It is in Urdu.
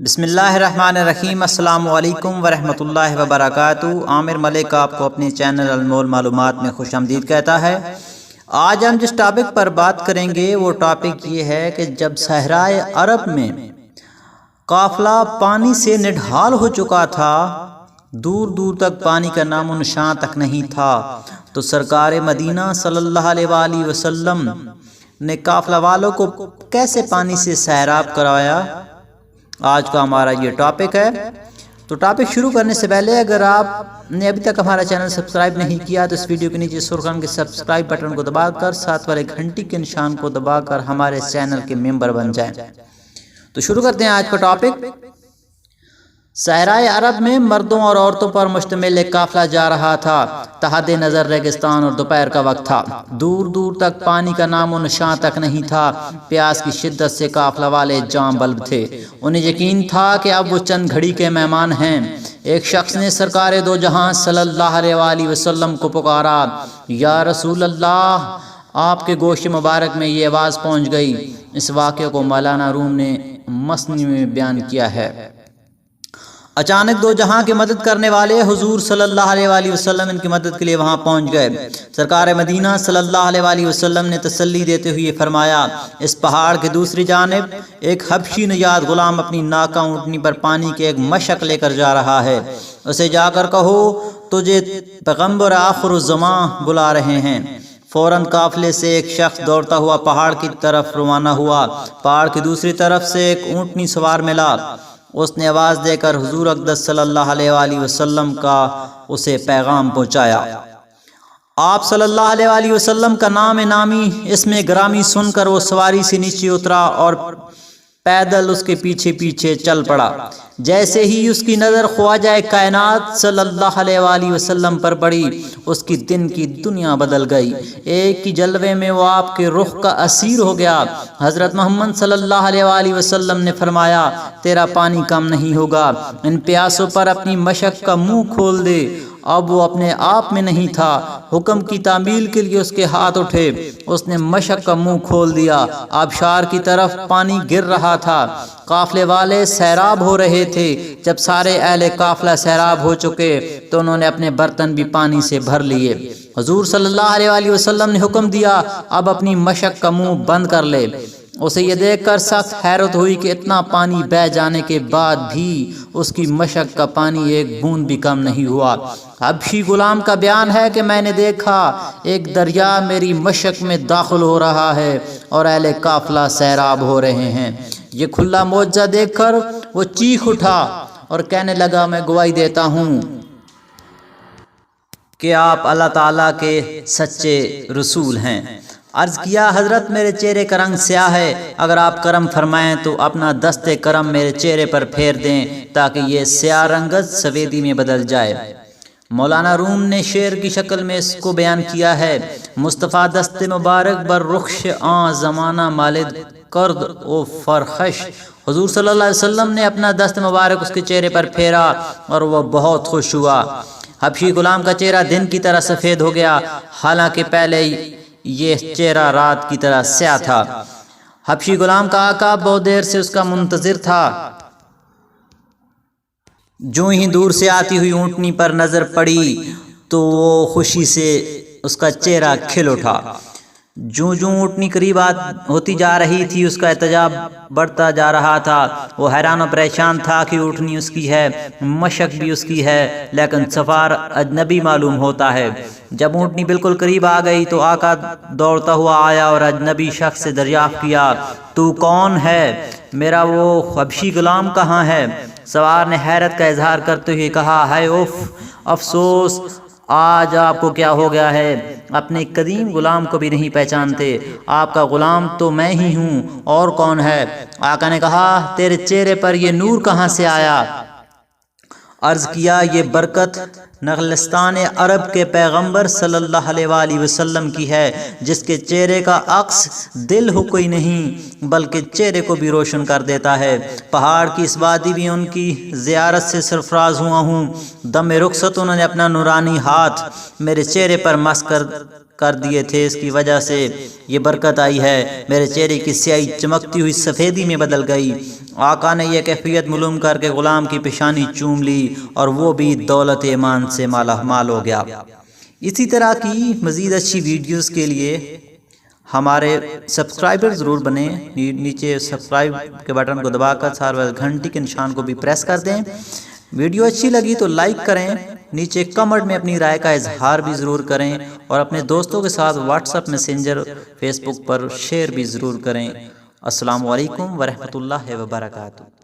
بسم اللہ الرحمن الرحیم۔ السلام علیکم ورحمۃ اللہ وبرکاتہ۔ عامر ملک آپ کو اپنے چینل انمول معلومات میں خوش آمدید کہتا ہے۔ آج ہم جس ٹاپک پر بات کریں گے وہ ٹاپک یہ ہے کہ جب صحرائے عرب میں قافلہ پانی سے نڈھال ہو چکا تھا، دور دور تک پانی کا نام و نشان تک نہیں تھا، تو سرکار مدینہ صلی اللہ علیہ وآلہ وسلم نے قافلہ والوں کو کیسے پانی سے سیراب کروایا، آج کا ہمارا یہ ٹاپک ہے۔ تو ٹاپک شروع کرنے سے پہلے اگر آپ نے ابھی تک ہمارا چینل سبسکرائب نہیں کیا تو اس ویڈیو کے نیچے سرخ رنگ کے سبسکرائب بٹن کو دبا کر ساتھ والے گھنٹی کے نشان کو دبا کر ہمارے چینل کے ممبر بن جائیں۔ تو شروع کرتے ہیں آج کا ٹاپک۔ صحرائے عرب میں مردوں اور عورتوں پر مشتمل ایک قافلہ جا رہا تھا۔ تحت نظر ریگستان اور دوپہر کا وقت تھا، دور دور تک پانی کا نام و نشان تک نہیں تھا۔ پیاس کی شدت سے قافلہ والے جام بلب تھے، انہیں یقین تھا کہ اب وہ چند گھڑی کے مہمان ہیں۔ ایک شخص نے سرکار دو جہاں صلی اللہ علیہ وآلہ وسلم کو پکارا، یا رسول اللہ، آپ کے گوشت مبارک میں یہ آواز پہنچ گئی۔ اس واقعے کو مولانا روم نے مثنوی میں بیان کیا ہے۔ اچانک دو جہاں کی مدد کرنے والے حضور صلی اللہ علیہ وآلہ وسلم ان کی مدد کے لیے وہاں پہنچ گئے۔ سرکار مدینہ صلی اللہ علیہ وآلہ وسلم نے تسلی دیتے ہوئے فرمایا، اس پہاڑ کے دوسری جانب ایک حبشی نژاد غلام اپنی ناکہ اونٹنی پر پانی کے ایک مشک لے کر جا رہا ہے، اسے جا کر کہو تجھے پیغمبر آخر الزمان بلا رہے ہیں۔ فوراً قافلے سے ایک شخص دوڑتا ہوا پہاڑ کی طرف روانہ ہوا۔ پہاڑ کی دوسری طرف سے ایک اونٹنی سوار ملا، اس نے آواز دے کر حضور اقدس صلی اللہ علیہ وآلہ وسلم کا اسے پیغام پہنچایا۔ آپ صلی اللہ علیہ وآلہ وسلم کا نام نامی اس میں گرامی سن کر وہ سواری سے نیچے اترا اور پیدل اس کے پیچھے پیچھے چل پڑا۔ جیسے ہی اس کی نظر خواجہ کائنات صلی اللہ علیہ وآلہ وسلم پر پڑی، اس کی دن کی دنیا بدل گئی۔ ایک کی جلوے میں وہ آپ کے رخ کا اسیر ہو گیا۔ حضرت محمد صلی اللہ علیہ وآلہ وسلم نے فرمایا، تیرا پانی کم نہیں ہوگا، ان پیاسوں پر اپنی مشک کا منہ کھول دے۔ اب وہ اپنے آپ میں نہیں تھا، حکم کی تعمیل کے لیے اس کے ہاتھ اٹھے، اس نے مشک کا منہ کھول دیا۔ آبشار کی طرف پانی گر رہا تھا، قافلے والے سیراب ہو رہے تھے۔ جب سارے اہل قافلہ سیراب ہو چکے تو انہوں نے اپنے برتن بھی پانی سے بھر لیے۔ حضور صلی اللہ علیہ وآلہ وسلم نے حکم دیا، اب اپنی مشک کا منہ بند کر لے۔ اسے یہ دیکھ کر سخت حیرت ہوئی کہ اتنا پانی بہہ جانے کے بعد بھی اس کی مشک کا پانی ایک بوند بھی کم نہیں ہوا۔ حبشی غلام کا بیان ہے کہ میں نے دیکھا ایک دریا میری مشک میں داخل ہو رہا ہے اور اہل قافلہ سیراب ہو رہے ہیں۔ یہ کھلا معجزہ دیکھ کر وہ چیخ اٹھا اور کہنے لگا، میں گواہی دیتا ہوں کہ آپ اللہ تعالیٰ کے سچے رسول ہیں۔ عرض کیا، حضرت میرے چہرے کا رنگ سیاہ ہے، اگر آپ کرم فرمائیں تو اپنا دست کرم میرے چہرے پر پھیر دیں تاکہ یہ سیاہ رنگت سفیدی میں بدل جائے۔ مولانا روم نے شعر کی شکل میں اس کو بیان کیا ہے، مصطفیٰ دست مبارک بر رخش آن زمانہ مالد کرد او فرخش۔ حضور صلی اللہ علیہ وسلم نے اپنا دست مبارک اس کے چہرے پر پھیرا اور وہ بہت خوش ہوا۔ حبشی غلام کا چہرہ دن کی طرح سفید ہو گیا، حالانکہ پہلے یہ چہرہ رات کی طرح سیاہ تھا۔ حبشی غلام کا آقا بہت دیر سے اس کا منتظر تھا۔ جو ہی دور سے آتی ہوئی اونٹنی پر نظر پڑی تو وہ خوشی سے اس کا چہرہ کھل اٹھا۔ جو اونٹنی قریب ہوتی جا رہی تھی اس کا احتجاب بڑھتا جا رہا تھا۔ وہ حیران و پریشان تھا کہ اونٹنی اس کی ہے، مشک بھی اس کی ہے، لیکن سفار اجنبی معلوم ہوتا ہے۔ جب اونٹنی بالکل قریب آ گئی تو آقا دوڑتا ہوا آیا اور اجنبی شخص سے دریافت کیا، تو کون ہے؟ میرا وہ حبشی غلام کہاں ہے؟ سوار نے حیرت کا اظہار کرتے ہوئے کہا، ہے افسوس، آج آپ کو کیا ہو گیا ہے؟ اپنے قدیم غلام کو بھی نہیں پہچانتے؟ آپ کا غلام تو میں ہی ہوں، اور کون ہے؟ آقا نے کہا، تیرے چہرے پر یہ نور کہاں سے آیا؟ عرض کیا، یہ برکت نخلستان عرب کے پیغمبر صلی اللہ علیہ وآلہ وسلم کی ہے، جس کے چہرے کا عکس دل ہو کوئی نہیں بلکہ چہرے کو بھی روشن کر دیتا ہے۔ پہاڑ کی اس وادی بھی ان کی زیارت سے سرفراز ہوا ہوں۔ دم رخصت انہوں نے اپنا نورانی ہاتھ میرے چہرے پر مس کر کر دیے تھے، اس کی وجہ سے یہ برکت آئی ہے، میرے چہرے کی سیاہی چمکتی ہوئی سفیدی میں بدل گئی۔ آقا نے یہ کیفیت معلوم کر کے غلام کی پیشانی چوم لی اور وہ بھی دولت ایمان سے مالا مال ہو گیا۔ اسی طرح کی مزید اچھی ویڈیوز کے لیے ہمارے سبسکرائبر ضرور بنیں، نیچے سبسکرائب کے بٹن کو دبا کر ساتھ گھنٹی کے نشان کو بھی پریس کر دیں۔ ویڈیو اچھی لگی تو لائک کریں، نیچے کمنٹ میں اپنی رائے کا اظہار بھی ضرور کریں اور اپنے دوستوں کے ساتھ واٹس ایپ میسنجر فیس بک پر شیئر بھی ضرور کریں۔ السلام علیکم ورحمۃ اللہ وبرکاتہ۔